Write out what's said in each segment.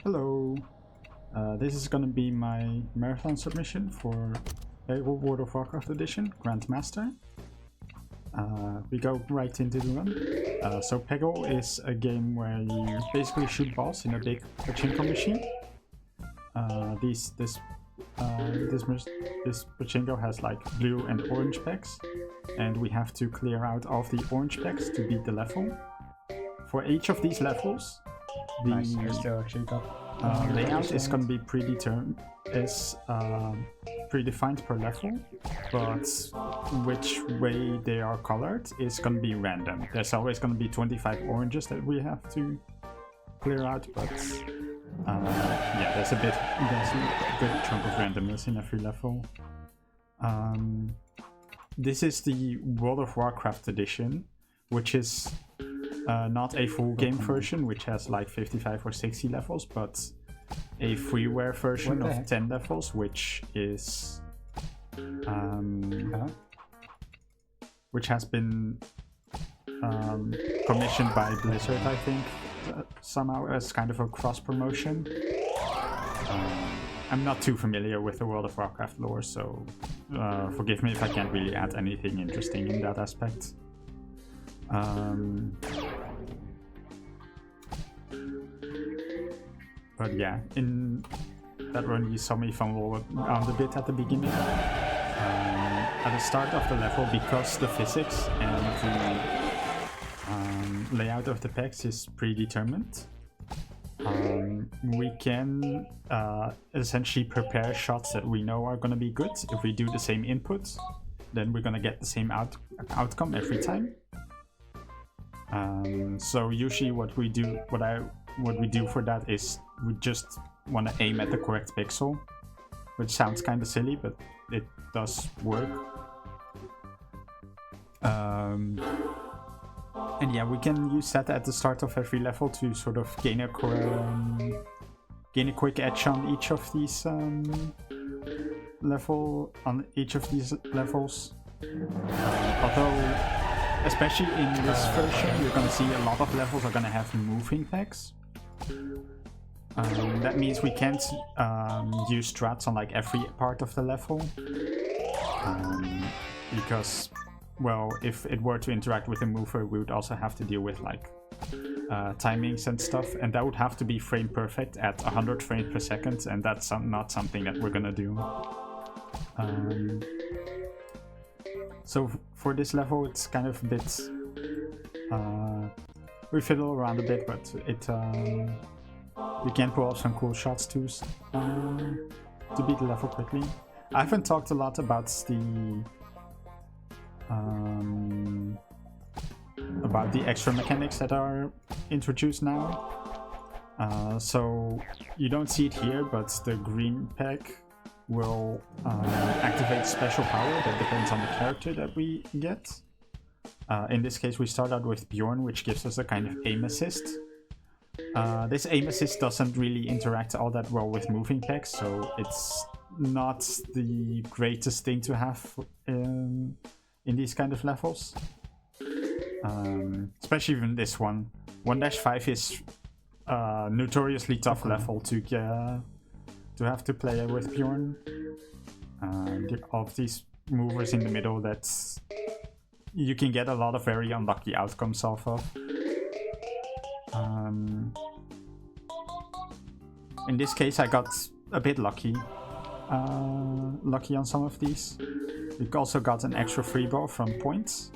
Hello. This is gonna be my marathon submission for Peggle World of Warcraft Edition, Grandmaster. We go right into the run. So Peggle is a game where you basically shoot balls in a big pachinko machine. This pachinko has like blue and orange pegs, and we have to clear out all of the orange pegs to beat the level. For each of these levels, the layout is going to be predefined per level, but which way they are colored is going to be random. There's always going to be 25 oranges that we have to clear out, but yeah, there's a good chunk of randomness in every level. This is the World of Warcraft edition, which is not a full game version, which has like 55 or 60 levels, but a freeware version of 10 levels, which is which has been commissioned by Blizzard, I think, somehow as kind of a cross promotion. I'm not too familiar with the World of Warcraft lore, so forgive me if I can't really add anything interesting in that aspect. But yeah, in that run you saw me fumble around a bit at the beginning. At the start of the level, because the physics and the layout of the pegs is predetermined, we can essentially prepare shots that we know are going to be good. If we do the same input, then we're going to get the same outcome every time. So usually what we do for that is we just want to aim at the correct pixel, which sounds kind of silly, but it does work. And yeah, we can use that at the start of every level to sort of gain a quick edge on each of these levels. Although, especially in this version, you're going to see a lot of levels are going to have moving pegs. That means we can't use strats on like every part of the level, because, well, if it were to interact with a mover, we would also have to deal with like timings and stuff, and that would have to be frame perfect at 100 frames per second, and that's not something that we're gonna do. So for this level, it's kind of a bit we fiddle around a bit, but it we can pull off some cool shots too to beat the level quickly. I haven't talked a lot about the extra mechanics that are introduced now. So you don't see it here, but the green peg will activate special power that depends on the character that we get. In this case, we start out with Bjorn, which gives us a kind of aim assist. This aim assist doesn't really interact all that well with moving pegs, so it's not the greatest thing to have in these kind of levels. Especially even this one. 1-5 is a notoriously tough level to have to play with Bjorn. All of these movers in the middle that you can get a lot of very unlucky outcomes off of. In this case, I got a bit lucky on some of these. We also got an extra free ball from points.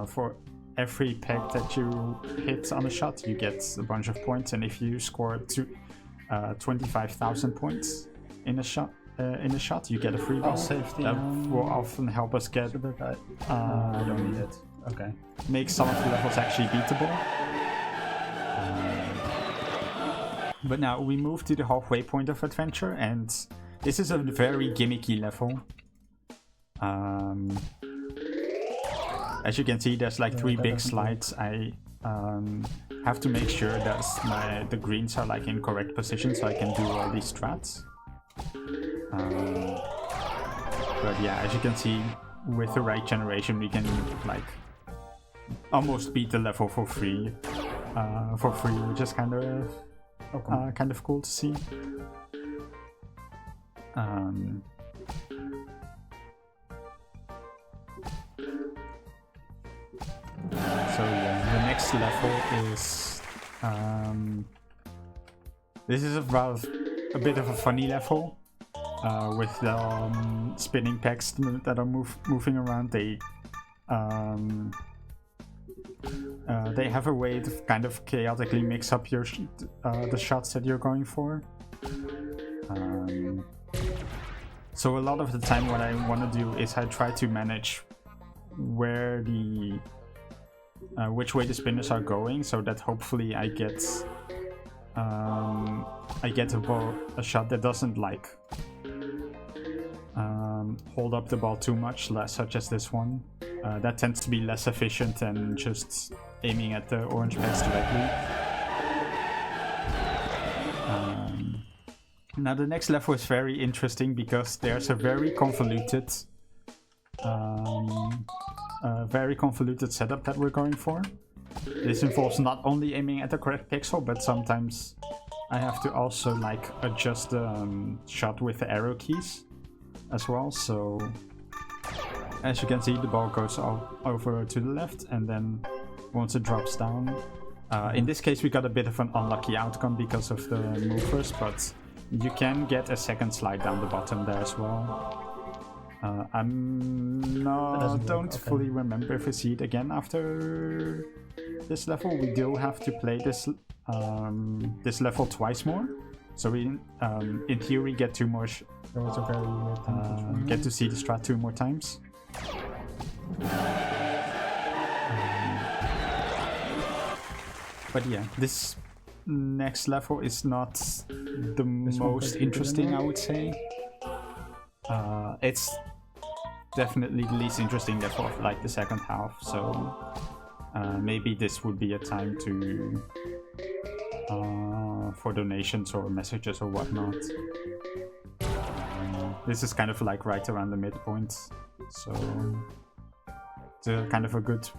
For every peg that you hit on a shot, you get a bunch of points, and if you score 25,000 points in a shot, you get a free ball. That will often help us get. I don't need it. Okay. Make some of the levels actually beatable. But now we move to the halfway point of adventure, and this is a very gimmicky level. As you can see, there's like 3 big slides. I have to make sure that the greens are like in correct position so I can do all these strats. But yeah, as you can see, with the right generation, we can like almost beat the level for free, which is kind of kind of cool to see. So yeah, the next level is this is about a bit of a funny level with the spinning pegs that are moving around. They have a way to kind of chaotically mix up your the shots that you're going for. So a lot of the time what I want to do is I try to manage where the which way the spinners are going, so that hopefully I get a shot that doesn't like hold up the ball too much, such as this one. That tends to be less efficient than just aiming at the orange pegs directly. Now the next level is very interesting because there's a very convoluted setup that we're going for. This involves not only aiming at the correct pixel, but sometimes I have to also like adjust the shot with the arrow keys as well. So as you can see, the ball goes over to the left, and then once it drops down, in this case we got a bit of an unlucky outcome because of the movers, but you can get a second slide down the bottom there as well. Don't fully remember if we see it again after this level. We do have to play this this level twice more, so we in theory get two more. That was a very weird time get to see the strat 2 more times. But yeah, this next level is not the most interesting, I would say. It's definitely the least interesting level of like the second half, so maybe this would be a time to for donations or messages or whatnot. This is kind of like right around the midpoint, so it's kind of a good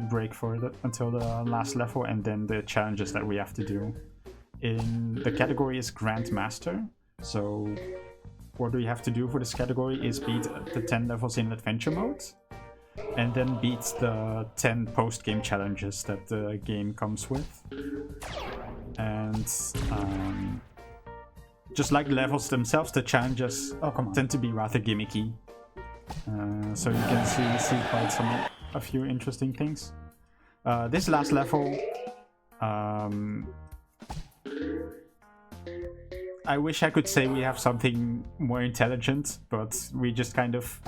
break for it until the last level, and then the challenges that we have to do. In the category is Grandmaster, so what we have to do for this category is beat the 10 levels in adventure mode, and then beat the 10 post-game challenges that the game comes with. And just like the levels themselves, the challenges tend to be rather gimmicky. So you can see quite a few interesting things. This last level, I wish I could say we have something more intelligent, but I just kind of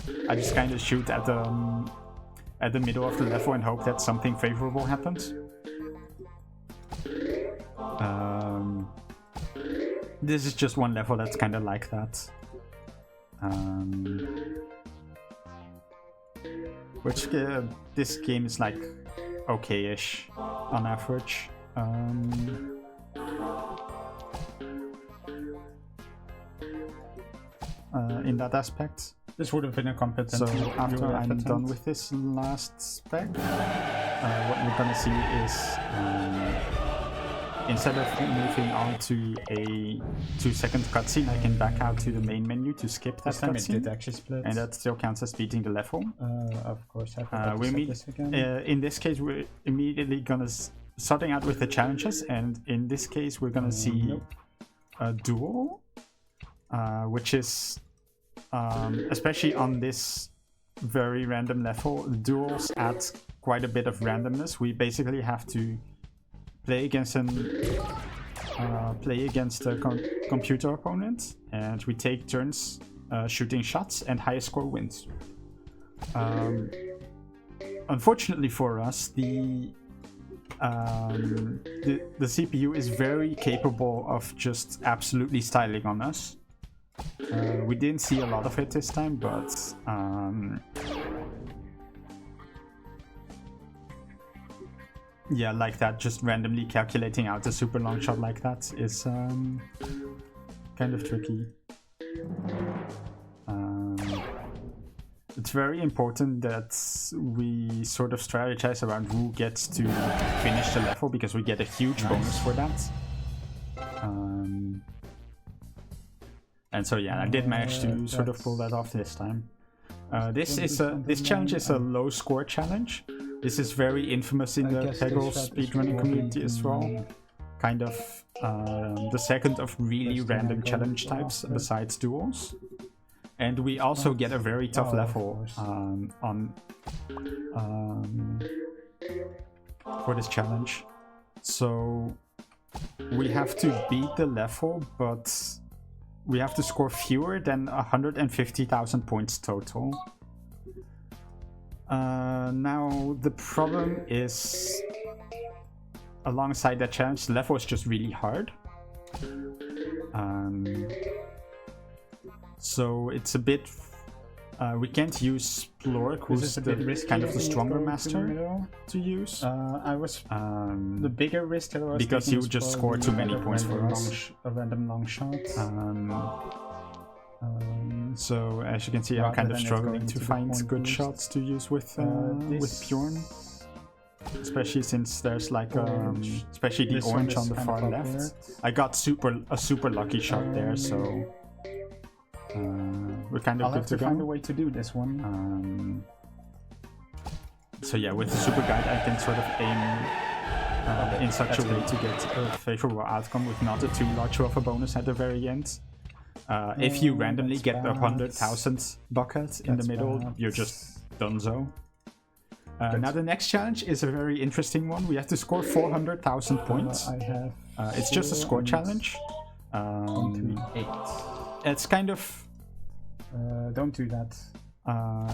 shoot at the middle of the level and hope that something favorable happens. This is just one level that's kind of like that. Which this game is like okay-ish on average. In that aspect. This would have been a competent. So after I'm done with this last spec, what we're gonna see is instead of moving on to a 2-second cutscene, I can back out to the main menu to skip that cutscene, and that still counts as beating the level. Of course, I forgot to set this again. In this case, we're immediately gonna starting out with the challenges, and in this case, we're gonna see a duel, which is especially on this very random level, duels add quite a bit of randomness. We basically have to play against a computer opponent, and we take turns shooting shots, and highest score wins. Unfortunately for us, the CPU is very capable of just absolutely styling on us. We didn't see a lot of it this time, but yeah, like that, just randomly calculating out a super long shot like that is kind of tricky. It's very important that we sort of strategize around who gets to finish the level, because we get a huge bonus for that. And so yeah, I did manage to sort of pull that off this time. This challenge is a low score challenge. This is very infamous in the Peggle speedrunning community as well. Kind of the second of really random challenge types besides duels. And we also get a very tough level for this challenge. So we have to beat the level, but we have to score fewer than 150,000 points total. Now the problem is, alongside that challenge, the level is just really hard. So it's a bit... we can't use Splork, who's kind of the stronger master, to use. The bigger risk that I was because you just score too many points for us. A random long shot. So as you can see, I'm kind of struggling to find good shots to use with Bjorn. Especially since there's like especially the orange on the far left. I got a super lucky shot there, so we're kind of good to go. I'll have to find a way to do this one. So yeah, with the super guide I can sort of aim in such a way to get a favorable outcome with not a too large of a bonus at the very end. If you randomly get the 100,000 bucket in the middle, you're just donezo. Now the next challenge is a very interesting one. We have to score 400,000 points. It's just a score challenge. 1, 3, 8. It's kind of... don't do that.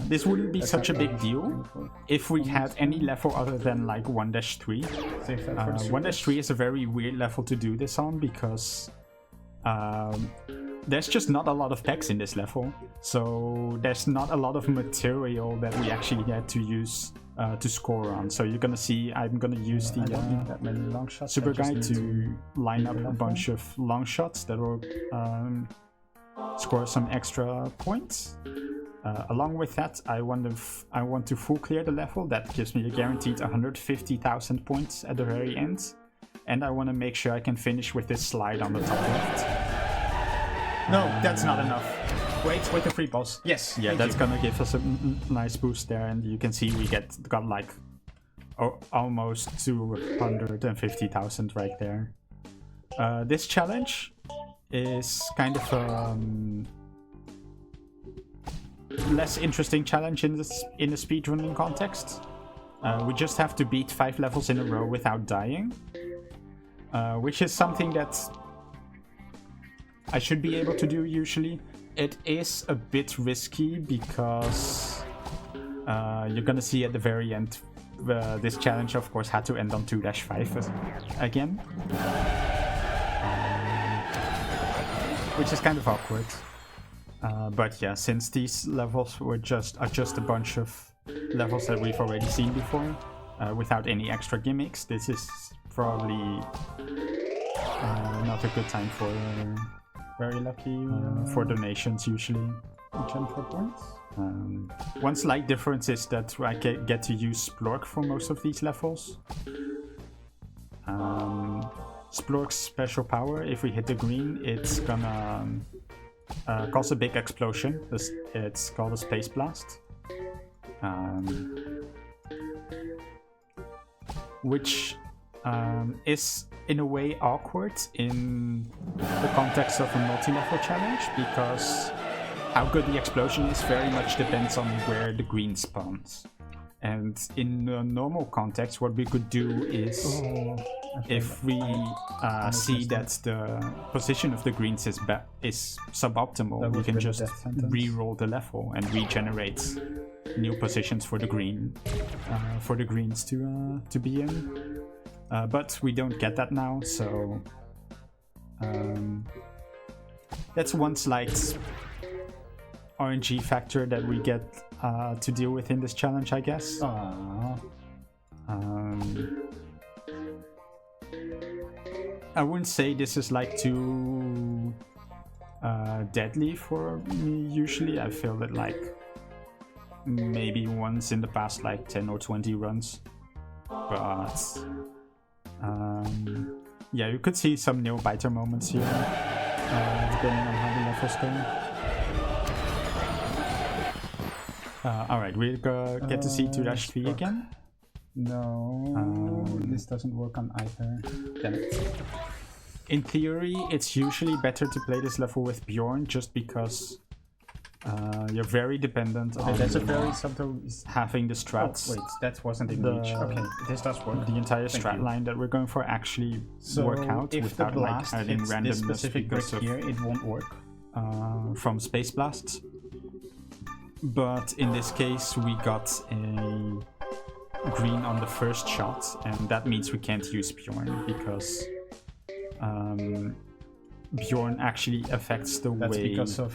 This wouldn't be such a big deal if we had any level other than like 1-3. 1-3 is a very weird level to do this on because there's just not a lot of packs in this level. So there's not a lot of material that we actually had to use to score on. So you're gonna see I'm gonna use the super guide to line up a bunch of long shots that will score some extra points. Along with that, I want to full clear the level. That gives me a guaranteed 150,000 points at the very end. And I want to make sure I can finish with this slide on the top left. No, that's not enough. Wait the free boss. Yes. Yeah, that's gonna give us a nice boost there, and you can see we got like almost 250,000 right there. This challenge is kind of less interesting challenge in the speedrunning context. We just have to beat 5 levels in a row without dying, which is something that I should be able to do usually. It is a bit risky because you're gonna see at the very end this challenge of course had to end on 2-5 again, which is kind of awkward. But yeah, since these levels are just a bunch of levels that we've already seen before, without any extra gimmicks, this is probably not a good time for very lucky for donations usually. 10 for points. One slight difference is that I get to use Splork for most of these levels. Splork's special power, if we hit the green, it's gonna cause a big explosion. It's called a Space Blast. Which is in a way awkward in the context of a multi-level challenge, because how good the explosion is very much depends on where the green spawns. And in a normal context, what we could do is, if we see that the position of the greens is suboptimal, we can just re-roll the level and regenerate new positions for the greens to be in. But we don't get that now, so that's one slight RNG factor that we get to deal with in this challenge, I guess. I wouldn't say this is like too deadly for me usually. I feel it like maybe once in the past like 10 or 20 runs, but yeah, you could see some nail biter moments here, depending on how the levels go. Alright, we get to see 2-3 again. No, this doesn't work on either. Damn it. In theory, it's usually better to play this level with Bjorn, just because you're very dependent on that's a very subtle... having the strats. Oh, wait, that wasn't in reach. Okay, this does work. The entire strat line that we're going for actually work out without the blast like adding hits randomness this specific brick because of, here, it won't work. From space blasts. But in this case, we got a green on the first shot, and that means we can't use Bjorn because Bjorn actually affects the that's way. Because of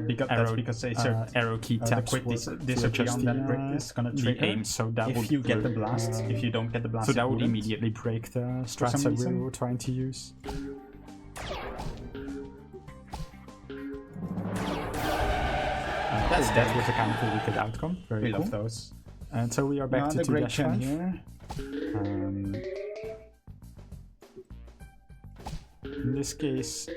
because it's arrow key taps disappear on that brick is gonna trigger the aim, so that if you get the blast. If you don't get the blast, so that would immediately break the strats that we were trying to use. That was a kind of a wicked outcome. Very cool. Love those. And so we are back to 2-5 here. In this case,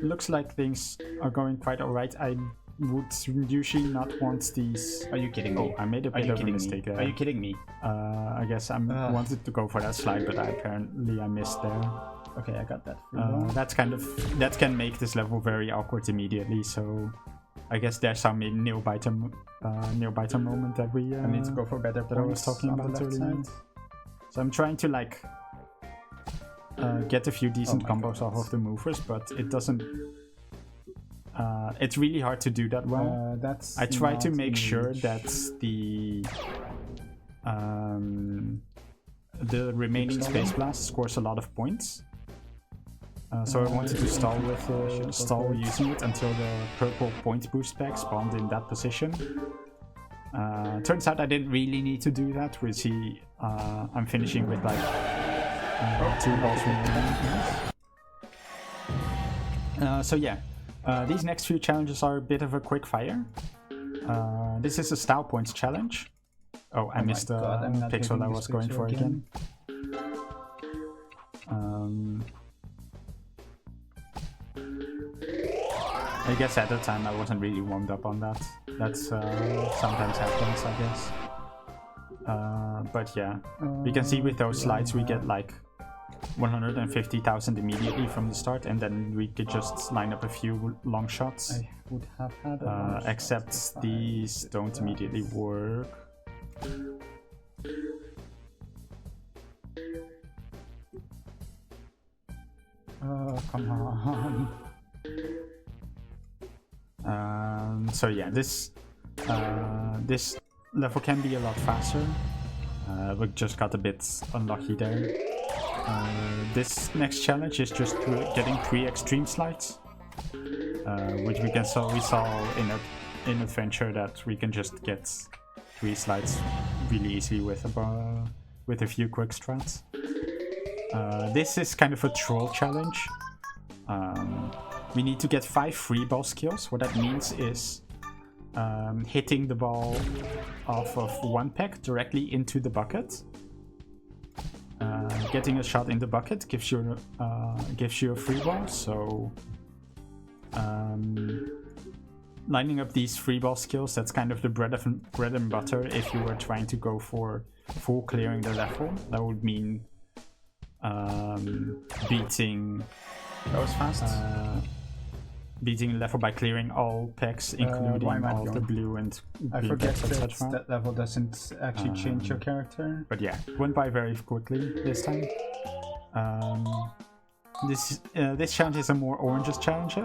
looks like things are going quite alright. I would usually not want these. Are you kidding me? Oh, I made a bit of a mistake there. Are you kidding me? I guess I wanted to go for that slide, but apparently I missed there. Okay, I got that. That can make this level very awkward immediately. So I guess there's some nail biter moment that we. I need to go for better. That I was talking about earlier. So I'm trying to like get a few decent combos off of the movers, but it doesn't. It's really hard to do that well. I try to make sure that the remaining space blast scores a lot of points. So I wanted to stall using it until the purple point boost pack spawned in that position. Turns out I didn't really need to do that. We see I'm finishing with like 2 balls remaining. So yeah, these next few challenges are a bit of a quick fire. This is a style points challenge. Oh, I missed the pixel I was going for again. I guess at the time I wasn't really warmed up on that. That's sometimes happens, I guess. But yeah, we can see with those slides we get like 150,000 immediately from the start, and then we could just line up a few long shots. I would have had except these don't immediately work. Oh, come on. So yeah, this level can be a lot faster. We just got a bit unlucky there. This next challenge is just getting 3 extreme slides, which we saw in Adventure that we can just get 3 slides really easily with a few quick strats. This is kind of a troll challenge. We need to get 5 free ball skills. What that means is hitting the ball off of one peg directly into the bucket. Getting a shot in the bucket gives you a free ball. So lining up these free ball skills, that's kind of the bread and butter. If you were trying to go for full clearing the level, that would mean beating. That was fast. Beating the level by clearing all pegs, including all the blue and green pegs, etc. That level doesn't actually change your character. But yeah, went by very quickly this time. This challenge is a more oranges challenge.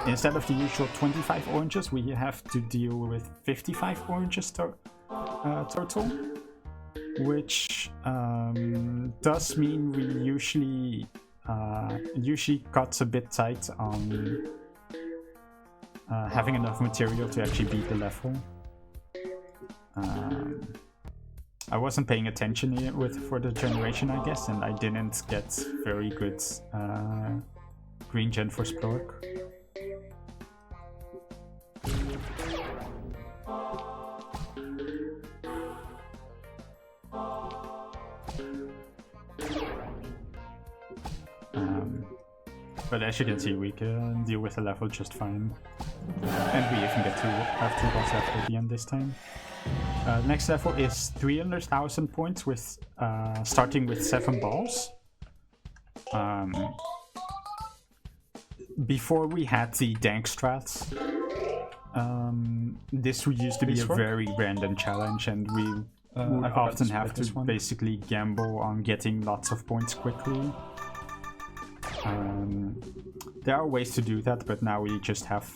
Instead of the usual 25 oranges, we have to deal with 55 oranges total, which does mean we usually cuts a bit tight on having enough material to actually beat the level. I wasn't paying attention here for the generation, I guess, and I didn't get very good green gen for Splork. But as you can see, we can deal with the level just fine. And we even get to have 2 balls left at the end this time. The next level is 300,000 points with starting with 7 balls. Before we had the dank strats, this used to be a very random challenge, and we would often have to basically gamble on getting lots of points quickly. There are ways to do that, but now we just have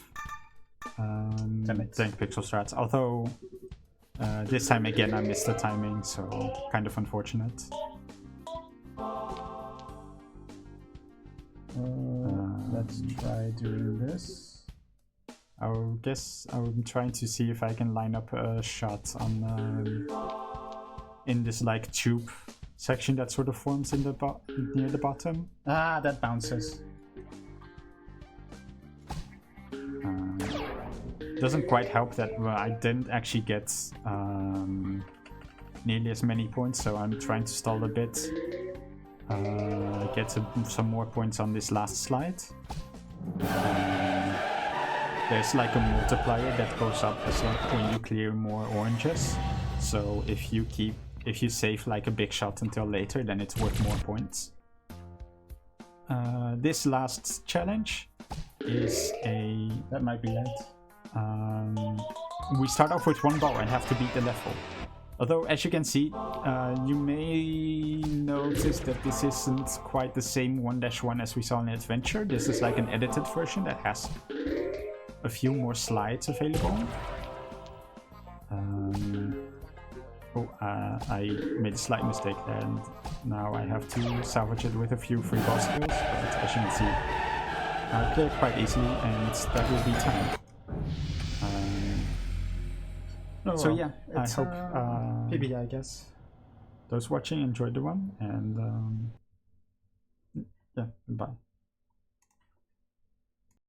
dank pixel strats. Although this time again I missed the timing, so kind of unfortunate. Let's try doing this. I guess I'm trying to see if I can line up a shot on in this like tube section that sort of forms in the near the bottom. Ah, that bounces. Doesn't quite help that I didn't actually get nearly as many points, so I'm trying to stall a bit. Get some more points on this last slide. There's like a multiplier that goes up as like when you clear more oranges. So if you save like a big shot until later, then it's worth more points. This last challenge is that might be it. We start off with 1 ball and have to beat the level. Although, as you can see, you may notice that this isn't quite the same 1-1 as we saw in Adventure. This is like an edited version that has a few more slides available. I made a slight mistake there, and now I have to salvage it with a few free ball skills. But as you can see, I cleared quite easily, and that will be time. So yeah, I hope PB, I guess. Those watching enjoyed the one, and yeah, goodbye.